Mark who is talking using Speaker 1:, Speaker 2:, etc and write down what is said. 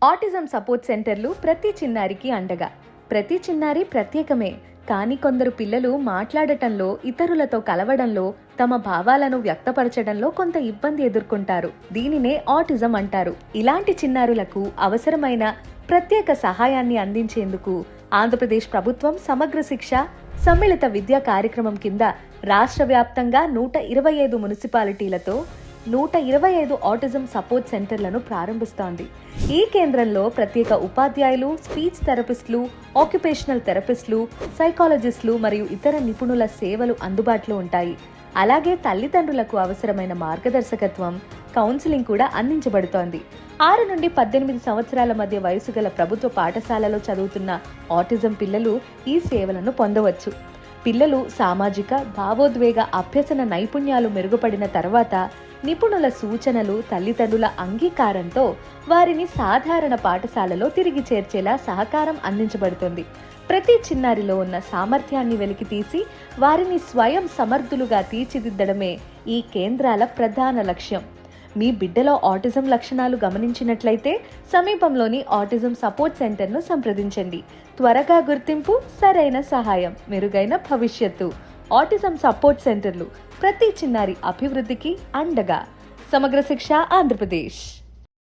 Speaker 1: Autism support సెంటర్లు ప్రతి చిన్నారికి అండగా. ప్రతి చిన్నారి ప్రత్యేకమే, కానీ కొందరు పిల్లలు మాట్లాడటంలో, ఇతరులతో కలవడంలో, తమ భావాలను వ్యక్తపరచడంలో కొంత ఇబ్బంది ఎదుర్కొంటారు. దీనినే ఆటిజం అంటారు. ఇలాంటి చిన్నారులకు అవసరమైన ప్రత్యేక సహాయాన్ని అందించేందుకు ఆంధ్రప్రదేశ్ ప్రభుత్వం సమగ్ర శిక్ష సమ్మిళిత విద్యా కార్యక్రమం కింద రాష్ట్ర వ్యాప్తంగా 125 మున్సిపాలిటీలతో 125 ఆటిజం సపోర్ట్ సెంటర్లను ప్రారంభిస్తోంది. ఈ కేంద్రంలో ప్రత్యేక ఉపాధ్యాయులు, స్పీచ్ థెరపిస్టులు, ఆక్యుపేషనల్ థెరపిస్టులు, సైకాలజిస్టులు మరియు ఇతర నిపుణుల సేవలు అందుబాటులో ఉంటాయి. అలాగే తల్లిదండ్రులకు అవసరమైన మార్గదర్శకత్వం, కౌన్సిలింగ్ కూడా అందించబడుతోంది. 6 నుండి 18 సంవత్సరాల మధ్య వయసు గల ప్రభుత్వ పాఠశాలలో చదువుతున్న ఆటిజం పిల్లలు ఈ సేవలను పొందవచ్చు. పిల్లలు సామాజిక, భావోద్వేగ అభ్యసన నైపుణ్యాలు మెరుగుపడిన తర్వాత నిపుణుల సూచనలు, తల్లిదండ్రుల అంగీకారంతో వారిని సాధారణ పాఠశాలలో తిరిగి చేర్చేలా సహకారం అందించబడుతుంది. ప్రతి చిన్నారిలో ఉన్న సామర్థ్యాన్ని వెలికితీసి వారిని స్వయం సమర్థులుగా తీర్చిదిద్దడమే ఈ కేంద్రాల ప్రధాన లక్ష్యం. మీ బిడ్డలో ఆటిజం లక్షణాలు గమనించినట్లయితే సమీపంలోని ఆటిజం సపోర్ట్ సెంటర్ను సంప్రదించండి. త్వరగా గుర్తింపు, సరైన సహాయం, మెరుగైన భవిష్యత్తు. ఆటిజం సపోర్ట్ సెంటర్లు ప్రతి చిన్నారి అభివృద్ధికి అండగా. సమగ్ర శిక్ష ఆంధ్రప్రదేశ్.